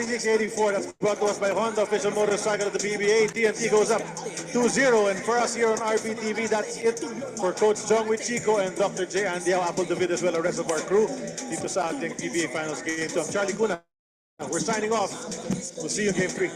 Phoenix 84. That's brought to us by Honda, official motorcycle of the PBA. TNT goes up 2-0. And for us here on RPTV, that's it for Coach Jong with Chico and Dr. J. Andy Apple David as well, the rest of our crew. Dito sa ating PBA Finals Game 2. I'm Charlie Cuna. We're signing off. We'll see you in Game 3.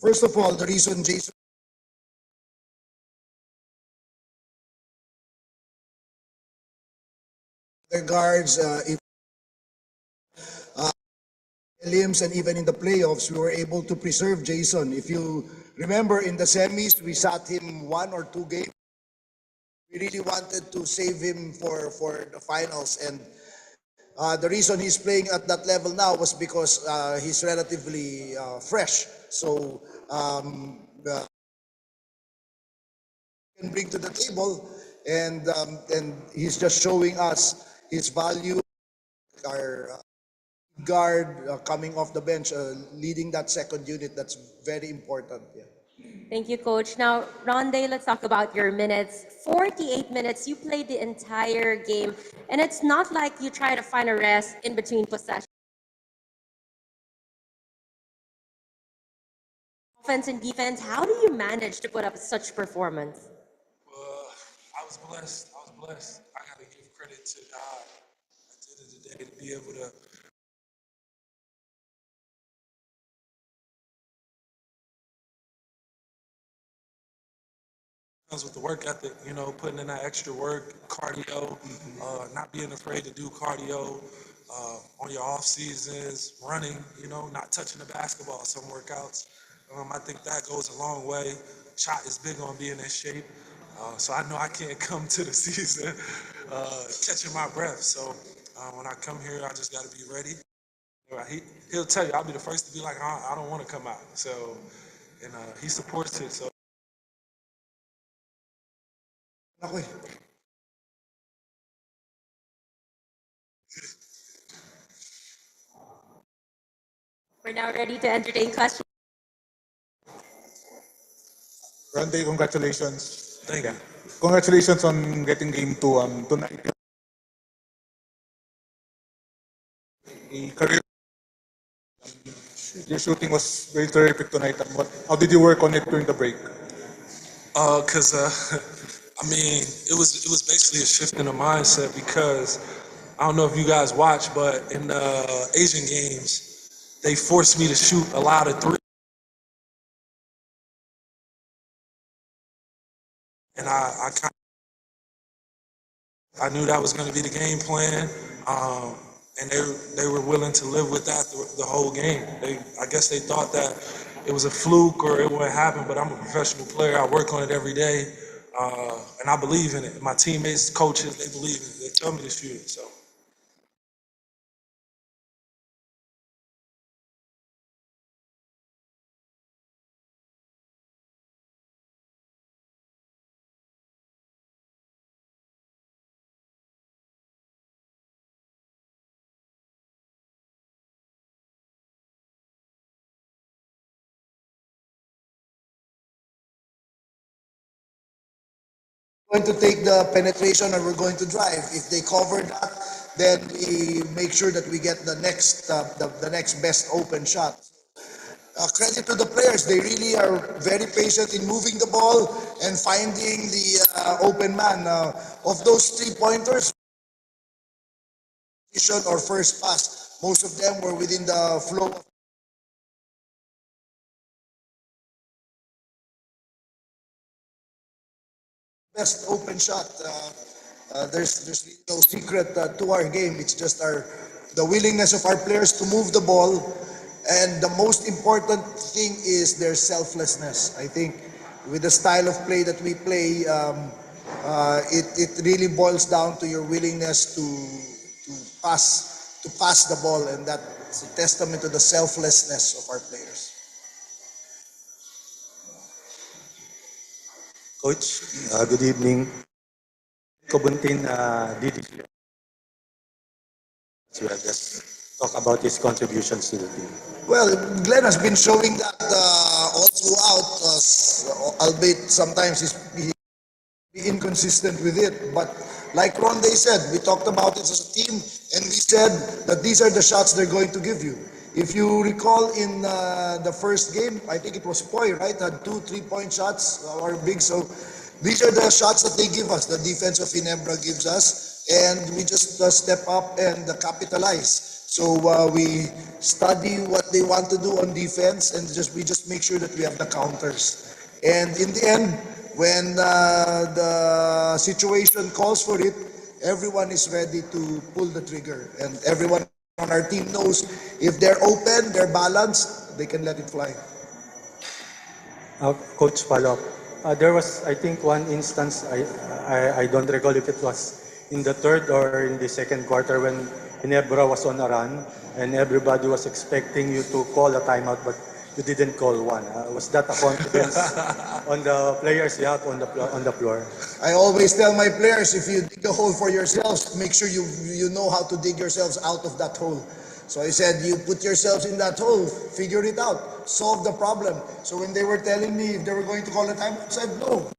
First of all, the reason Jason guards, Williams, and even in the playoffs, we were able to preserve Jason. If you remember, in the semis, we sat him 1 or 2 games. We really wanted to save him for the finals, and the reason he's playing at that level now was because he's relatively fresh. So can bring to the table, and he's just showing us his value. Our guard coming off the bench, leading that second unit, that's very important. Yeah. Thank you, Coach. Now, Ronde, let's talk about your minutes. 48 minutes, you played the entire game, and it's not like you try to find a rest in between possessions. Offense and defense, how do you manage to put up such performance? I was blessed. I got to give credit to God at the end of the day to be able to. Comes with the work ethic, you know, putting in that extra work, cardio, not being afraid to do cardio on your off seasons, running, you know, not touching the basketball, some workouts. I think that goes a long way. Shot is big on being in shape. So I know I can't come to the season catching my breath. So when I come here, I just got to be ready. He'll tell you, I'll be the first to be like, I don't want to come out. So, and he supports it. So. Okay. We're now ready to entertain questions. Ronde, congratulations. Thank you. Congratulations on getting game 2 tonight. The career, your shooting was very terrific tonight. How did you work on it during the break? Cause I mean, it was basically a shift in the mindset because I don't know if you guys watch, but in the Asian games, they forced me to shoot a lot of threes. And I knew that was going to be the game plan, and they were willing to live with that the whole game. I guess they thought that it was a fluke or it wouldn't happen, but I'm a professional player. I work on it every day, and I believe in it. My teammates, coaches, they believe in it. They tell me to shoot it. So. going to take the penetration and we're going to drive. If they cover that, then we make sure that we get the next best open shot. Credit to the players. They really are very patient in moving the ball and finding the open man. Of those 3-pointers, or first pass, most of them were within the flow of best open shot. There's really no secret to our game. It's just the willingness of our players to move the ball, and the most important thing is their selflessness. I think with the style of play that we play, it really boils down to your willingness to pass the ball, and that's a testament to the selflessness of our players. Coach, good evening. Kobuntin, DD. So I'll just talk about his contributions to the team. Well, Glenn has been showing that all throughout, albeit sometimes he's inconsistent with it. But like Ronde said, we talked about it as a team, and we said that these are the shots they're going to give you. If you recall in the first game, I think it was Poy, right? Had 2 3-point shots, or big. So these are the shots that they give us, the defense of Ginebra gives us, and we just step up and capitalize. So we study what they want to do on defense, and we just make sure that we have the counters. And in the end, when the situation calls for it, everyone is ready to pull the trigger, and everyone on our team knows if they're open, they're balanced, they can let it fly. Coach, follow up. There was, I think, one instance, I don't recall if it was in the third or in the second quarter when Ginebra was on a run and everybody was expecting you to call a timeout, but you didn't call one. Was that a confidence on the players you have on the floor? I always tell my players, if you dig a hole for yourselves, make sure you know how to dig yourselves out of that hole. So I said, you put yourselves in that hole, figure it out, solve the problem. So when they were telling me if they were going to call a timeout, I said no.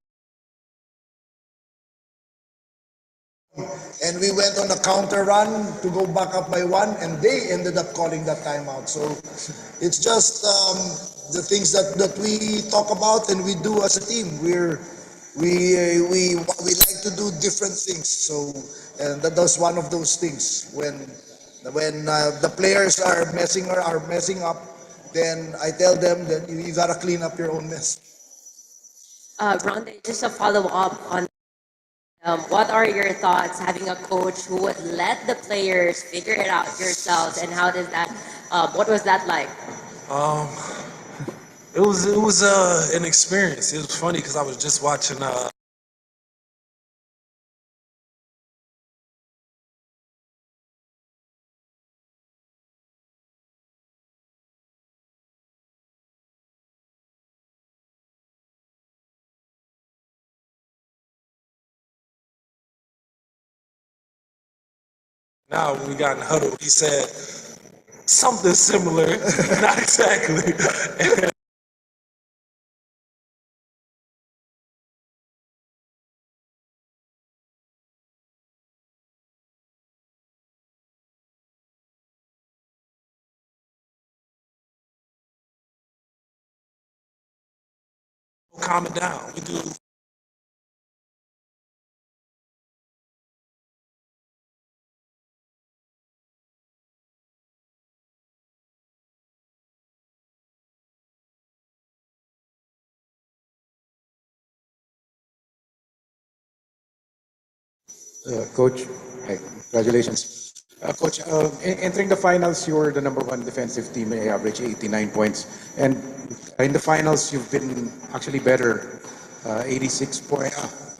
And we went on a counter run to go back up by 1, and they ended up calling that timeout. So it's just the things that we talk about and we do as a team. We like to do different things. So and that was one of those things. When the players are messing up, then I tell them that you gotta clean up your own mess. Ronde, just a follow up on what are your thoughts having a coach who would let the players figure it out yourselves, and how does that? What was that like? It was an experience. It was funny because I was just watching now when we got in the huddle, he said something similar, not exactly. Calm it down. We do. Coach, hi, congratulations. Coach, entering the finals, you were the #1 defensive team. You average 89 points. And in the finals, you've been actually better. 86 points.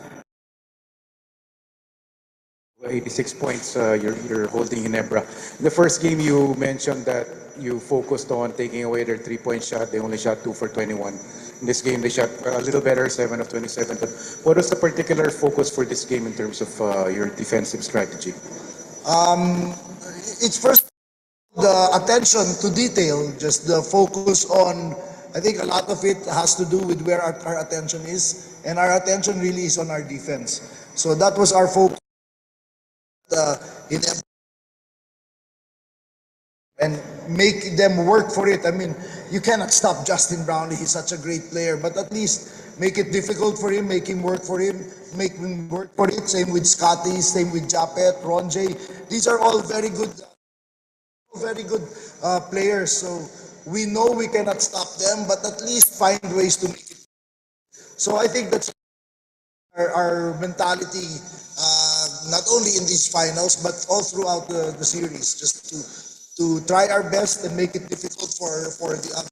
86 points you're holding Ginebra. In the first game, you mentioned that you focused on taking away their 3-point shot. They only shot 2 for 21. In this game, they shot a little better, 7 of 27. But what was the particular focus for this game in terms of your defensive strategy? It's first the attention to detail, just the focus on I think a lot of it has to do with where our attention is, and our attention really is on our defense. So that was our focus in and make them work for it. I mean, you cannot stop Justin Brownlee. He's such a great player, but at least make it difficult for him, make him work for him, make him work for it. Same with Scotty, same with Japet, Ronde. These are all very good players. So we know we cannot stop them, but at least find ways to make it. So I think that's our mentality, not only in these finals, but all throughout the series, just to try our best and make it difficult for the other.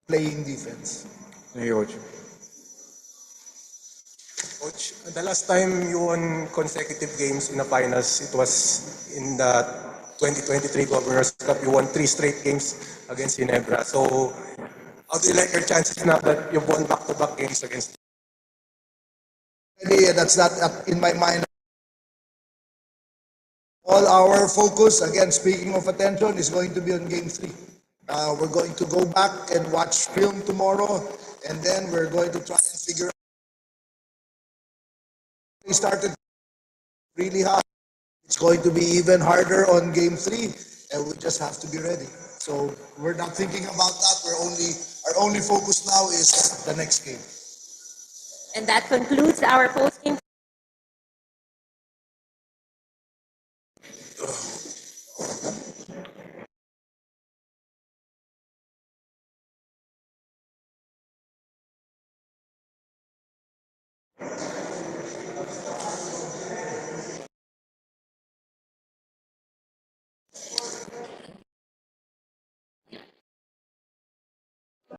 Playing defense. Coach. Coach, the last time you won consecutive games in the finals, it was in the 2023 Governor's Cup. You won 3 straight games against Ginebra. So, how do you like your chances now that you've won back-to-back games against? Really, that's not in my mind. All our focus, again, speaking of attention, is going to be on Game 3. We're going to go back and watch film tomorrow, and then we're going to try and figure out. We started really hard. It's going to be even harder on Game 3, and we just have to be ready. So we're not thinking about that. Our only focus now is the next game. And that concludes our post-game